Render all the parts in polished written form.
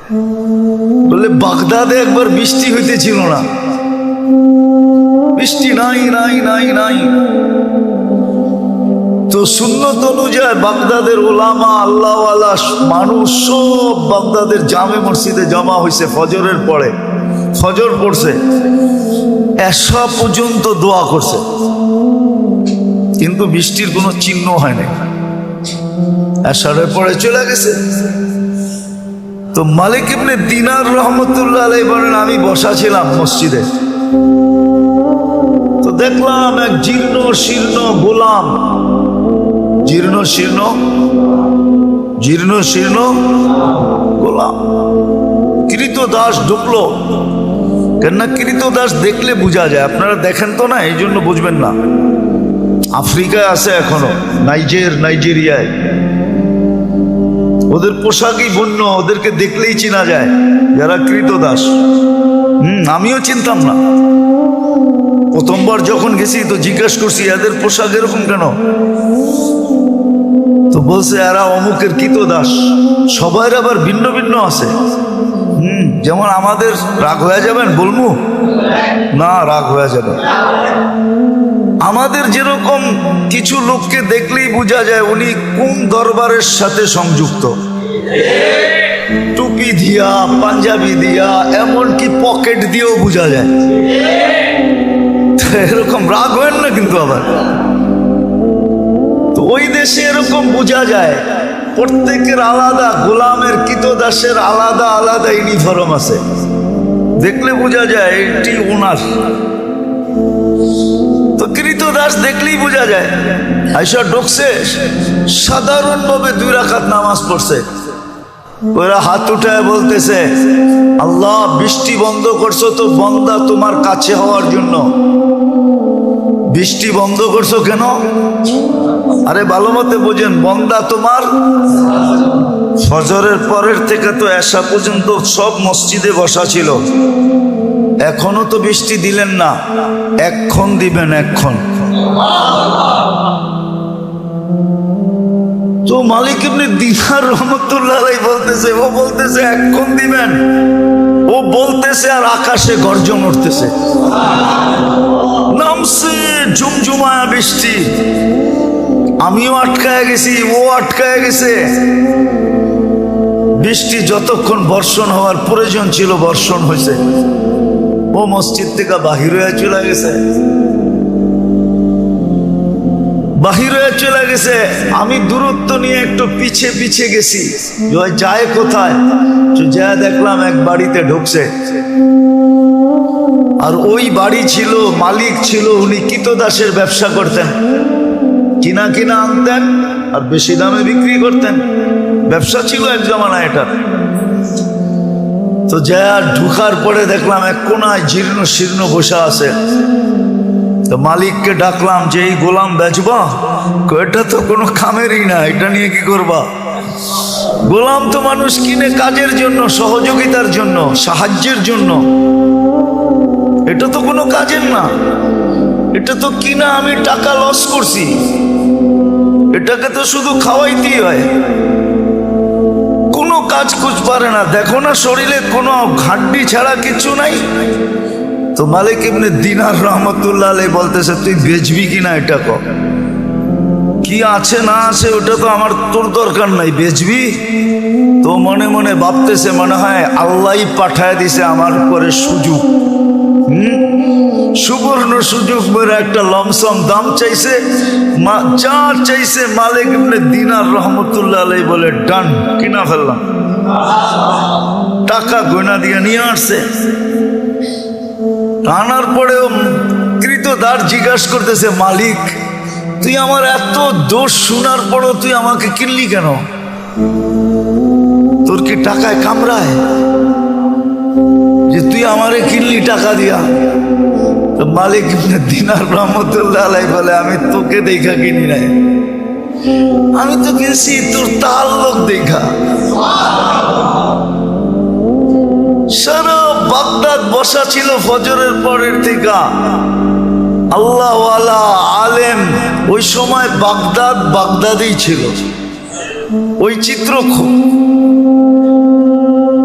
বলে বাগদাদে একবার বৃষ্টি হইতেছিল না, বৃষ্টি নাই নাই নাই নাই। তো সুন্নত অনুযায়ী বাগদাদের ওলামা আল্লাহওয়ালা মানুষ সব বাগদাদের জামে মসজিদে জমা হয়েছে। ফজরের পরে ফজর পড়ছে, এশা পর্যন্ত দোয়া করছে, কিন্তু বৃষ্টির কোনো চিহ্ন হয় নাই। এশারের পরে চলে গেছে। তো মালিক ইবনে দিনার রহমতুল্লাহ আলাইহি বলেন, আমি বসা ছিলাম মসজিদে, তো দেখলাম এক জীর্ণ শীর্ণ গোলাম, জীর্ণ শীর্ণ গোলাম কৃতদাস ঢুকলো। কেননা কৃতদাস দেখলে বোঝা যায়, আপনারা দেখেন তো না, এই জন্য বুঝবেন না। আফ্রিকায় আছে এখনো, নাইজেরিয়ায় ওদের পোশাকই বন্য, ওদেরকে দেখলেই চেনা যায় যারা কৃতদাস। আমিও চিনতাম না, প্রথমবার যখন গেছি তো জিজ্ঞেস করছি এদের পোশাক এরকম কেন, তো বলছে এরা অমুকের কৃতদাস। সবার আবার ভিন্ন ভিন্ন আছে। যেমন আমাদের রাগ হয়ে যাবেন বলবো না, রাগ হয়ে যাবে। আমাদের যেরকম কিছু লোককে দেখলেই বোঝা যায় উনি কোন দরবারের সাথে সংযুক্ত, টুপি দিয়া, পাঞ্জাবি দিয়া, এমনকি পকেট দিয়েও বোঝা যায়। এরকম রাগ হয় না কিন্তু আবার। তো ওই দেশে এরকম বোঝা যায়, প্রত্যেকের আলাদা, গোলামের কৃতদাসের আলাদা আলাদা ইউনিফর্ম আছে, দেখলে বোঝা যায় এটি ওনার। তো কৃতদাস দেখলেই বোঝা যায়। আইসা ঢুকছে, সাধারণভাবে 2 রাকাত নামাজ পড়ছে। ওরা হাত উঠায় বলতেছে, আল্লাহ বৃষ্টি বন্ধ করছো তো বন্দা তোমার কাছে হওয়ার জন্য। বৃষ্টি বন্ধ করছো কেন? আরে ভালো মতে বোঝেন, বন্দা তোমার। ফজরের পরের থেকে তো এশা পর্যন্ত সব মসজিদে বসা ছিল, এখনো তো বৃষ্টি দিলেন না, এক্ষণ দিবেন, এক্ষণ। তো মালিক ইবনে দিনার রহমতুল্লাহ আলাইহি বলতেছে, ও বলতেছে এক্ষণ দিবেন, ও বলতেছে আর আকাশে গর্জন উঠতেছে, নামছে ঝুমঝুমায়া বৃষ্টি। আমিও আটকায় গেছি, ও আটকায় গেছে। বৃষ্টি যতক্ষণ বর্ষণ হওয়ার প্রয়োজন ছিল বর্ষণ হয়েছে। ও মসজিদ থেকে বাহির হয়ে চলে গেছে, বাহির হয়ে চলে গেছে। আমি দূরত্ব নিয়ে একটু পিছে পিছে গেছি, যায় কোথায়, যা দেখলাম এক বাড়িতে ঢুকছে। আর ওই বাড়ি ছিল, মালিক ছিল, উনি কৃতদাসের ব্যবসা করতেন, কিনা কিনা আনতেন আর বেশি দামে বিক্রি করতেন, ব্যবসা ছিল এক জমানা এটা। তো যা ঢুকার পরে দেখলাম এক কোনায় জীর্ণ শীর্ণ বসা আছে। তো মালিককে ডাকলাম যে এই গোলাম বেচবা? এটা তো কোনো কামেরই না, এটা নিয়ে কি করবা? গোলাম তো মানুষ কিনে কাজের জন্য, সহযোগিতার জন্য, সাহায্যের জন্য, এটা তো কোনো কাজের না। এটা তো কিনা আমি টাকা লস করছি, এটাকে তো শুধু খাওয়াইতেই হয়, কোনো কাজ কুছ পারে না। দেখো না শরীরে কোনো হাড্ডি ছাড়া কিছু নাই। তো মালিক ইবনে দিনার রহমতুল্লাহ আলাইহি বলতেছে, তুই বেচবি কিনা এটা কর, কি আছে না আছে ওটা তো আমার তোর দরকার নাই, বেচবি? তো মনে মনে ভাবতেছে, মনে হয় আল্লাহই পাঠায় দিছে আমার উপরে সুযোগ, সুবর্ণ সুযোগ মেরে একটা লমসম দাম চাইছে, যা চাইছে মালিক ইবনে দিনার রহমতুল্লাহ আলাইহি বলে ডান, কিনা ফেললাম। টাকা গয়না দিয়ে নিয়ে আসছে। আনার পরেও কৃতদাস জিজ্ঞাসা করতেছে, মালিক তুই আমার এত দোষ শোনার পরও তুই আমাকে কিনলি কেন? তোর কি টাকায় কামড়ায় যে তুই আমারে কিনলি টাকা দিয়া? তো মালিক ইবনে দিনার রহমতুল্লাহ আলাইহি বলে, আমি তোকে দেখা কিনি নাই, আমি তো কিনছি তোর তাল্লুক দেখা। সারা বাগদাদ বসা ছিল ফজরের পরের থেকে আল্লাহওয়ালা আলেম। ওই সময় বাগদাদেই ছিল। ওই চিত্র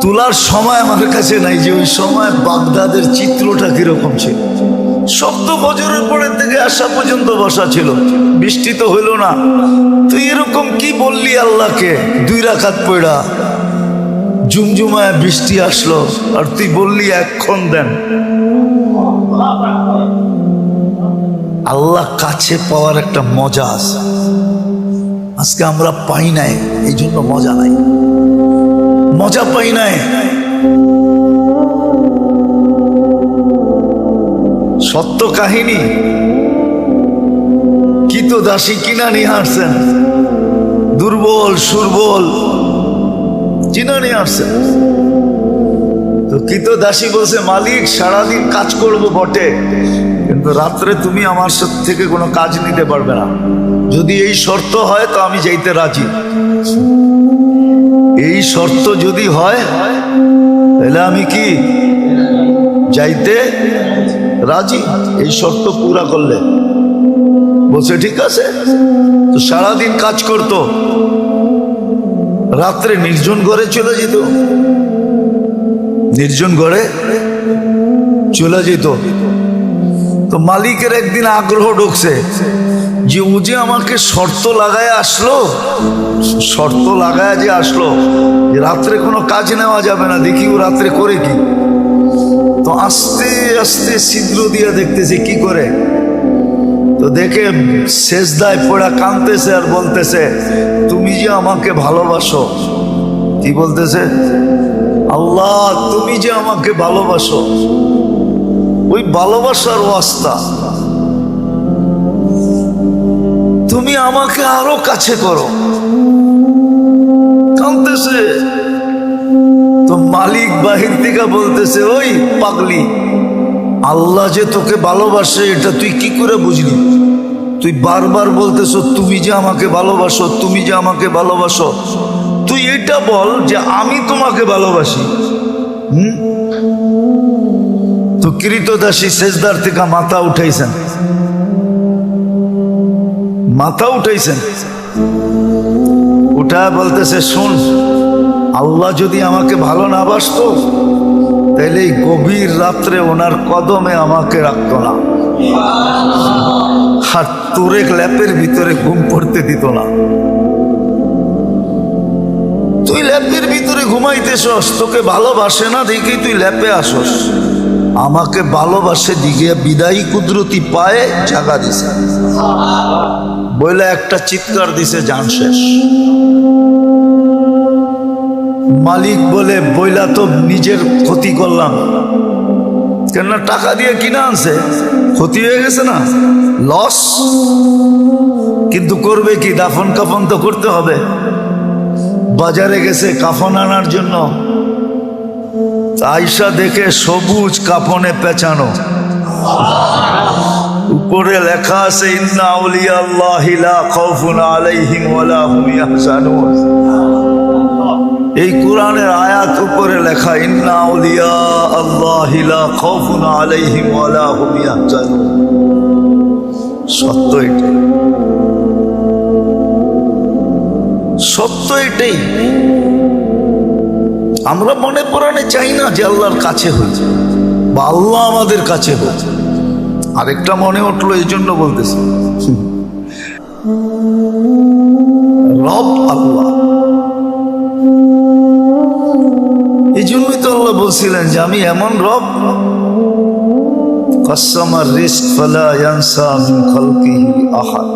তোলার সময় আমার কাছে নাই যে ওই সময় বাগদাদের চিত্রটা কিরকম ছিল। শব্দ ফজরের পরের থেকে আসা পর্যন্ত বসা ছিল, বৃষ্টি তো হইল না। তুই এরকম কি বললি আল্লাহকে? 2 রাকাত পড়া জুমজুমায় বৃষ্টি আসলো আর তুই বললি এক্ষণ দেন। আল্লাহ কাছে পাওয়ার একটা মজা আছে, আজকে আমরা পাই নাই, এই জন্য মজা নাই, মজা পাই নাই। সত্য কাহিনী। কি তো দাসী কিনা নিয়ে আসছেন, দুর্বল সুরবল কিনা নিয়ে আসছেন। তো কি তো দাসী বলছে, মালিক সারাদিন কাজ করব বটে, কিন্তু রাত্রে তুমি আমার থেকে কোনো কাজ নিতে পারবে না। যদি এই শর্ত হয় তো আমি যাইতে রাজি। এই শর্ত যদি হয় তাহলে আমি কি যাইতে রাজি, এই শর্ত পুরা করলে। বলছে ঠিক আছে। তো সারাদিন কাজ করত, রাত্রে নির্জন ঘরে চলে যেত, নির্জন ঘরে চলে যেত। তো মালিকের একদিন আগ্রহ ঢুকছে যে ও যে আমাকে শর্ত লাগায় আসলো, শর্ত লাগায় যে আসলো যে রাত্রে কোনো কাজ নেওয়া যাবে না, দেখি ও রাত্রে করে কি। তো আস্তে আস্তে ছিদ্র দিয়ে দেখতেছে কি করে। তো দেখে সেজদায় পড়া কাঁদতেছে আর বলতেছে, তুমি যে আমাকে ভালোবাসো। কি বলতেছে? আল্লাহ তুমি যে আমাকে ভালোবাসো, ওই ভালোবাসার ওয়াস্তা তুমি আমাকে আরো কাছে করো। কাঁদতেছে। তো মালিক বাহির থেকে বলতেছে, ওই পাগলি, আল্লাহ যে তোকে ভালোবাসে এটা তুই কি করে বুঝলি? তুই বারবার বলতেছো তুমি যে আমাকে ভালোবাসো, তুমি যে আমাকে ভালোবাসো। তুই এটা বল যে আমি তোমাকে ভালোবাসি। তো কৃতদাসী সেজদার থেকে মাথা উঠাইছেন, মাথা উঠাইছেন, উঠা বলতেছে, শুন, আল্লাহ যদি আমাকে ভালো না বাসতো তাইলে এই গভীর রাত্রে ওনার কদমে আমাকে রাখতো না, আর তোরে ল্যাপের ভিতরে ঘুম পড়তে দিত না। তুই ল্যাপের ভিতরে ঘুমাইতেছস, তোকে ভালোবাসে না দেখেই তুই ল্যাপে আসস। আমাকে ভালোবাসে দিকে বিদায়ী কুদরতি পায়ে জাগা দিছে, বইলে একটা চিৎকার দিছে, জান শেষ। মালিক বলে, বইলা তো নিজের ক্ষতি করলাম, কেননা টাকা দিয়ে কিনা আনছে, ক্ষতি হয়ে গেছে না, লস। কিন্তু করবে কি, দাফন কাফন তো করতে হবে। বাজারে গেছে কাফন আনার জন্য, আয়সা দেখে সবুজ কাফনে পেঁচানো, উপরে লেখা আছে, ইন্না আউলিয়া আল্লাহি লা খাউফুন আলাইহিম ওয়ালা হুম ইয়াহজানুন। এই কোরআনের আয়াত উপরে লেখা, ইন্না আউলিয়া আল্লাহি লা খাউফুন আলাইহিম ওয়ালা হুম ইয়াহজানুন। সত্য এটাই, সত্য এটাই। আমরা মনে প্রাণে চাই না যে আল্লাহর কাছে হয়েছে বা আল্লাহ আমাদের কাছে হয়েছে। আরেকটা মনে উঠলো, এই জন্য বলতেছি, রব আল্লাহ। এই জন্যই তো আল্লাহ বলছিলেন যে আমি এমন রব, কাসসামার রিজক ফালা ইয়ানসা মিন খালকিহি আহাদ।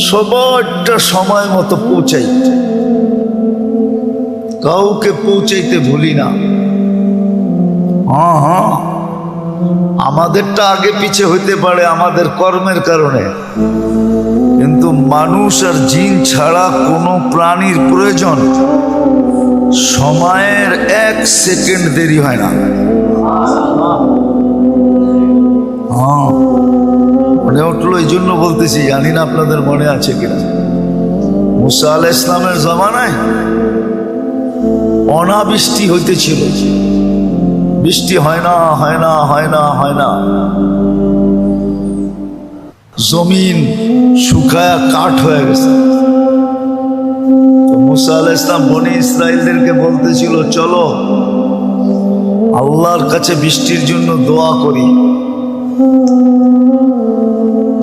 সবারটা সময় মতো পৌঁছাই, কাউকে পৌঁছাইতে ভুলি না। হ্যাঁ, আমাদেরটা আগে পিছে হইতে পারে আমাদের কর্মের কারণে, কিন্তু মানুষ আর জিন ছাড়া কোনো প্রাণীর প্রয়োজন সময়ের 1 সেকেন্ড দেরি হয় না। হ্যাঁ, মনে উঠলো, এই জন্য বলতেছি, জানি না আপনাদের মনে আছে কিনা, মুসা আলাইহিস সালামের জামানায় অনাবৃষ্টি হইতেছিল, বৃষ্টি হয় না, হয় না, হয় না, হয় না, জমিন শুকায়া কাঠ হয়ে গেছে। মুসা আলাইহিস সালাম বনি ইসরাইলদেরকে বলতেছিল, চলো আল্লাহর কাছে বৃষ্টির জন্য দোয়া করি।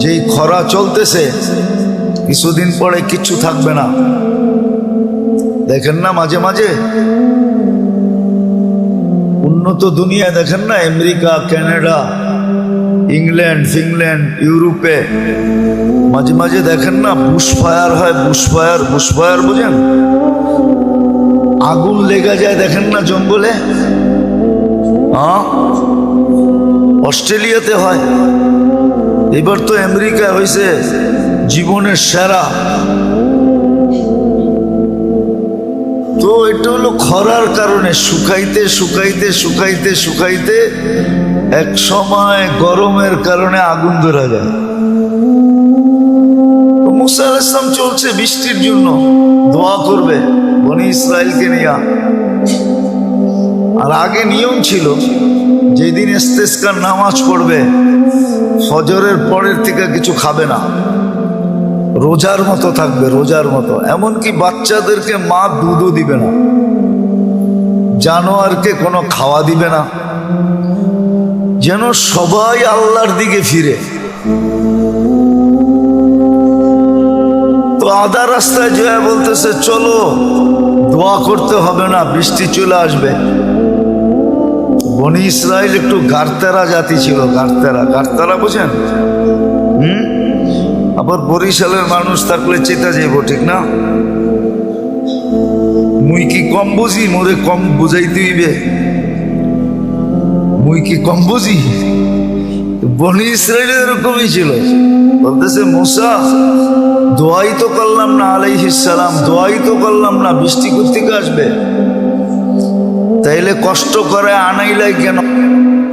যেই খরা চলতেছে, কিছুদিন পরে কিচ্ছু থাকবে না। দেখেন না মাঝে মাঝে উন্নত দুনিয়া, দেখেন না আমেরিকা, কানাডা, ইংল্যান্ড, ফিনল্যান্ড, ইউরোপে মাঝে মাঝে দেখেন না বুশফায়ার হয়। বুশফায়ার বুঝেন? আগুন লেগে যায়, দেখেন না জঙ্গলে। অস্ট্রেলিয়াতে হয়, এবার তো আমেরিকা হয়েছে জীবনের সেরা। তো এটা হলো খরার কারণে, শুকাইতে শুকাইতে শুকাইতে শুকাইতে এক সময় গরমের কারণে আগুন ধরা যায়। মুসা আলাইহিস সালাম চলছে বৃষ্টির জন্য, দোয়া করবে বনি ইসরাইলকে নিয়ে। আর আগে নিয়ম ছিল, যেদিন ইস্তেসকার নামাজ পড়বে ফজরের পরের থেকে কিছু খাবে না, রোজার মতো থাকবে, রোজার মতো। এমনকি বাচ্চাদেরকে মা দুধও দিবে না, জানোয়ারকে কোনো খাওয়া দিবে না, যেন সবাই আল্লাহর দিকে ফিরে। তো আধা রাস্তায় জয়া বলতেছে, চলো দোয়া করতে হবে না, বৃষ্টি চলে আসবে। বনি ইসরাইল একটু গারতেরা জাতি ছিল। গারতেরা বুঝেন? আবার বরিশালের মানুষ থাকলে চেতা যাইব, ঠিক না? মুই কি কম বুঝি? মোরে কম বুঝাইতে হইবে? মুই কি কম বুঝি? বনি ইসরাইল এরকমই ছিল। বলতেছে, মুসা দোয়াই তো করলাম না, আলাইহিস সালাম দোয়াই তো করলাম না, বৃষ্টি কোত্থেকে আসবে? তাইলে কষ্ট করে আনাইলাই কেন?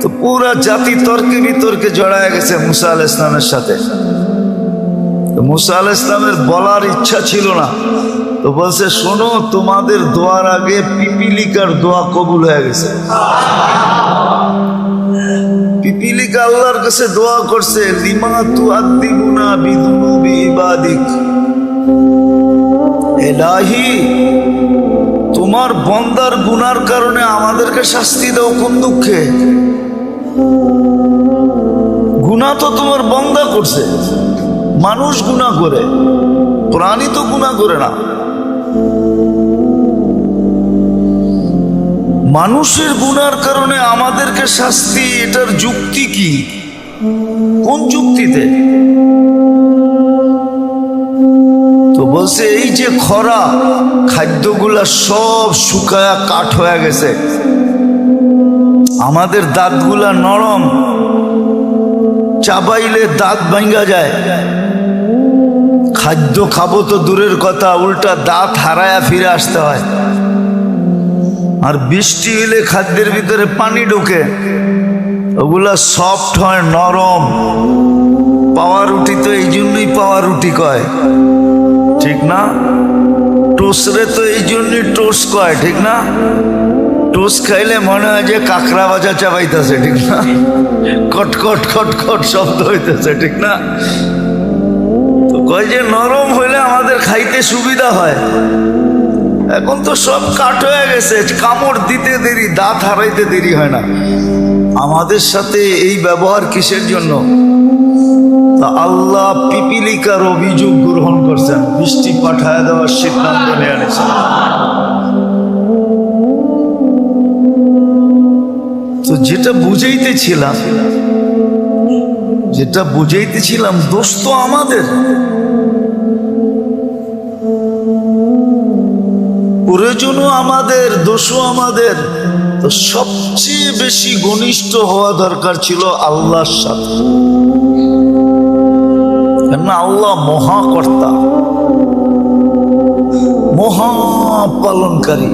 তো পুরা জাতি তর্কে বিতর্কে জড়ায় গেছে মুসা আলাইহিস সালামের সাথে। মুসা আলাইহিস সালামের বলার ইচ্ছা ছিল না, তো বলছে, শোনো, তোমাদের দোয়ার আগে পিপিলিকার দোয়া কবুল হয়ে গেছে। পিপিলিকা আল্লাহর কাছে দোয়া করছে, লিমা তুআদ্দিবুনা বিদুনুবি ইবাদিক, ইলাহি তোমার বন্দার গুনার কারণে আমাদেরকে শাস্তি দাও কোন দুঃখে? গুনাহ তো তোমার বন্দা করছে, মানুষ গুনাহ করে, প্রাণী তো গুনাহ করে না। মানুষের গুনার কারণে আমাদেরকে শাস্তি, এটার যুক্তি কি? কোন যুক্তিতে? তো বলছে, এই যে খরা, খাদ্যগুলা সব শুকায়া কাঠ হয়ে গেছে, আমাদের দাঁতগুলা নরম, চাবাইলে দাঁত ভাঙ্গা যায়। খাদ্য খাবো তো দূরের কথা, উল্টা দাঁত হারায়া ফিরে আসতে হয়। আর বৃষ্টি হলে খাদ্যের ভিতরে পানি ঢোকে, ওগুলা সফট হয়, নরম। পাউরুটি তো এই জন্যই পাউরুটি কয়, ঠিক না? টোস্টরে তো এই জন্যই টোস্ট কয়, ঠিক না? টোস্ট খাইলে মনে হয় যে কাঁকড়া ভাজা চাবাইতেছে, ঠিক না? কটকট খটখট শব্দ হইতেছে, ঠিক না? তো কয় যে নরম হইলে আমাদের খাইতে সুবিধা হয়। এখন তো সব কাঠ হয়ে গেছে, কামড় দিতে দেরি, দাঁত হারাইতে দেরি হয় না। আমাদের সাথে এই ব্যবহার কিসের জন্য? তা আল্লাহ পিপিলিকার অভিযোগ গ্রহণ করছেন, বৃষ্টি পাঠায় দেওয়ার সিদ্ধান্ত নিয়ে নিয়েছেন। তো যেটা বুঝাইতেছিলাম দোষ তো আমাদের, প্রয়োজনও আমাদের, দোষও আমাদের। তো সবচেয়ে বেশি ঘনিষ্ঠ হওয়া দরকার ছিল আল্লাহর সাথে, কেননা আল্লাহ মহাকর্তা, মহাপালনকারী,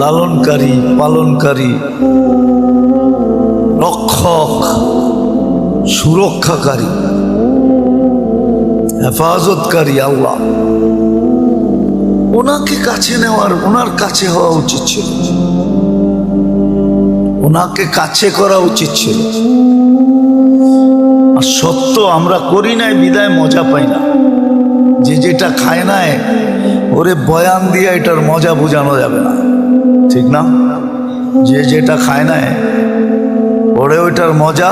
লালনকারী, পালনকারী, রক্ষক, সুরক্ষাকারী, হেফাজতকারী আল্লাহ। ওনাকে কাছে নেওয়ার, ওনার কাছে হওয়া উচিত ছিল, ওনাকে কাছে করা উচিত ছিল। আর সত্য আমরা করি নাই বিদায় মজা পাই না। যে যেটা খায় নাই ওরে বয়ান দিয়ে এটার মজা বোঝানো যাবে না, ঠিক না? যে যেটা খায় না ওরে ওইটার মজা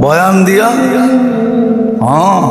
বয়ান দিয়া, হ্যাঁ